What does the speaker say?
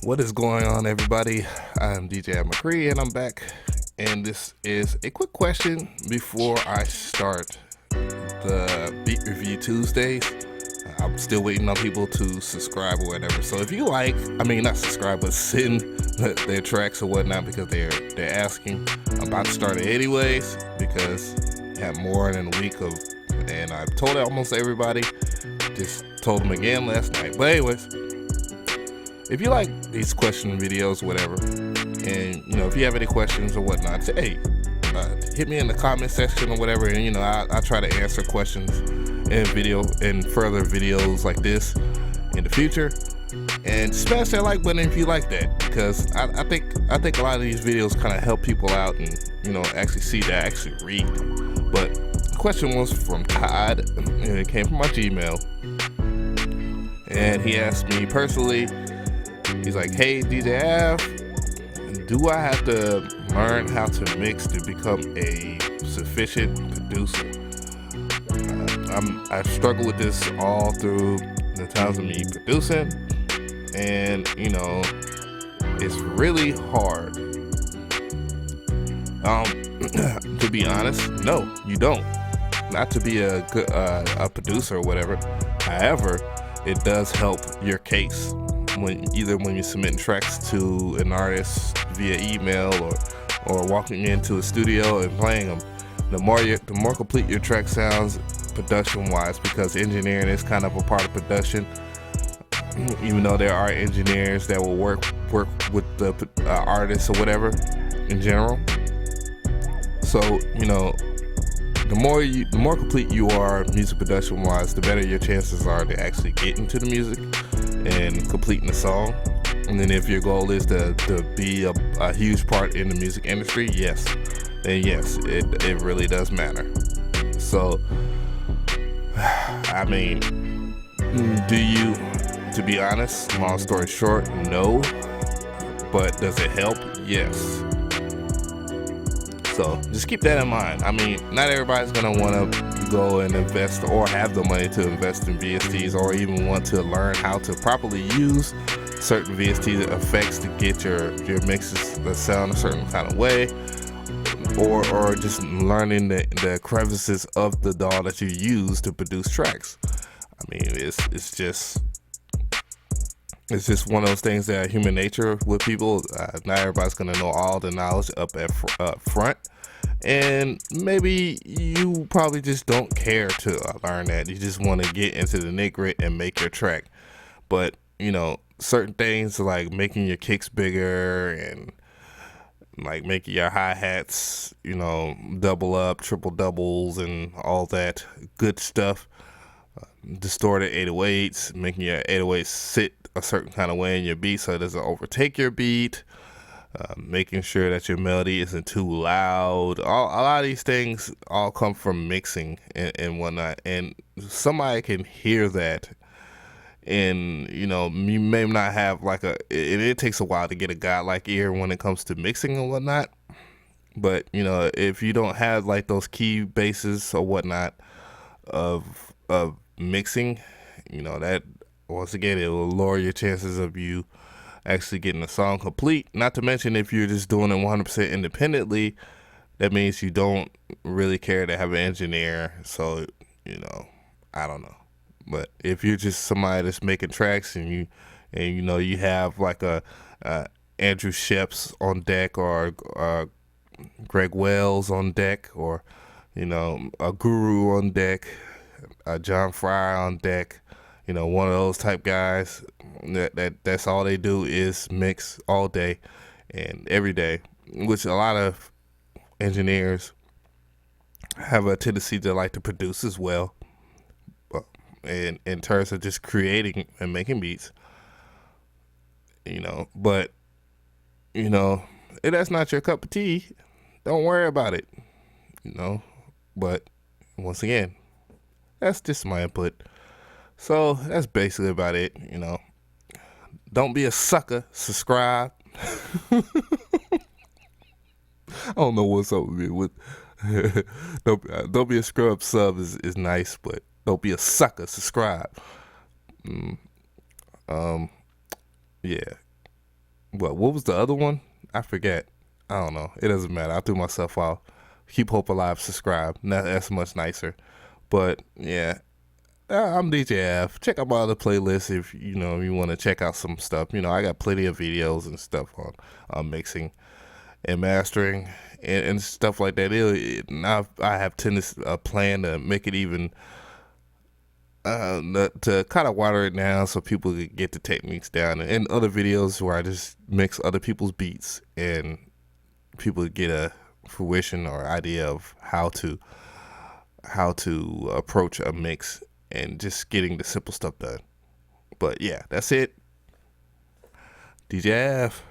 What is going on, everybody? I'm DJ McCree, and I'm back. And this is a quick question before I start the Beat Review Tuesdays. I'm still waiting on people to subscribe or whatever. So if you like, not subscribe, but send their tracks or whatnot because they're asking. I'm about to start it anyways because I have more than a week of, and I've told almost everybody. Just told them again last night. But anyways, if you like these question videos, whatever, and if you have any questions or whatnot, say, hey, hit me in the comment section or whatever, and I try to answer questions in further videos like this in the future. And smash that like button if you like that, because I think a lot of these videos kind of help people out and actually see that I actually read. But the question was from Todd, and it came from my Gmail, and he asked me personally. He's like, hey, DJ Av, do I have to learn how to mix to become a sufficient producer? I struggle with this all through the times of me producing, and it's really hard. To be honest, no, you don't. Not to be a good a producer or whatever. However, it does help your case. When you're submitting tracks to an artist via email or walking into a studio and playing them, the more complete your track sounds production wise, because engineering is kind of a part of production. Even though there are engineers that will work with the artists or whatever in general. So the more complete you are music production wise, the better your chances are to actually get into the music and completing the song. And then if your goal is to be a huge part in the music industry, then yes, it really does matter. So do you? To be honest, long story short, no. But does it help? Yes. So just keep that in mind. Not everybody's gonna want to go and invest or have the money to invest in VSTs, or even want to learn how to properly use certain VST effects to get your mixes to sound a certain kind of way, or just learning the crevices of the DAW that you use to produce tracks. It's just one of those things that are human nature with people. Not everybody's gonna know all the knowledge up front, and maybe you probably just don't care to learn that. You just want to get into the nitty-gritty and make your track. But certain things like making your kicks bigger and like making your hi-hats double up, triple doubles, and all that good stuff. Distorted 808s, making your 808s sit a certain kind of way in your beat so it doesn't overtake your beat, making sure that your melody isn't too loud. A lot of these things all come from mixing and whatnot, and somebody can hear that, and you may not have it takes a while to get a godlike ear when it comes to mixing and whatnot. But if you don't have those key bases or whatnot of mixing, that once again, it will lower your chances of you actually getting a song complete. Not to mention, if you're just doing it 100% independently, that means you don't really care to have an engineer. So I don't know. But if you're just somebody that's making tracks and you have like a Andrew Sheps on deck, or Greg Wells on deck, or a Guru on deck, John Fryer on deck, one of those type guys that's all they do is mix all day and every day, which a lot of engineers have a tendency to like to produce as well, in terms of just creating and making beats, but if that's not your cup of tea, don't worry about it, but once again, that's just my input. So that's basically about it. Don't be a sucker. Subscribe. I don't know what's up with me. Don't be a scrub. Sub is nice, but don't be a sucker. Subscribe. Yeah. What was the other one? I forget. I don't know. It doesn't matter. I threw myself off. Keep hope alive. Subscribe. That's much nicer. But yeah, I'm DJ F. Check out my other playlists if you want to check out some stuff. I got plenty of videos and stuff on mixing and mastering and stuff like that. I have a plan to make it even to kind of water it down so people can get the techniques down, and other videos where I just mix other people's beats and people get a fruition or idea of how to approach a mix and just getting the simple stuff done. But yeah, that's it. DJ F.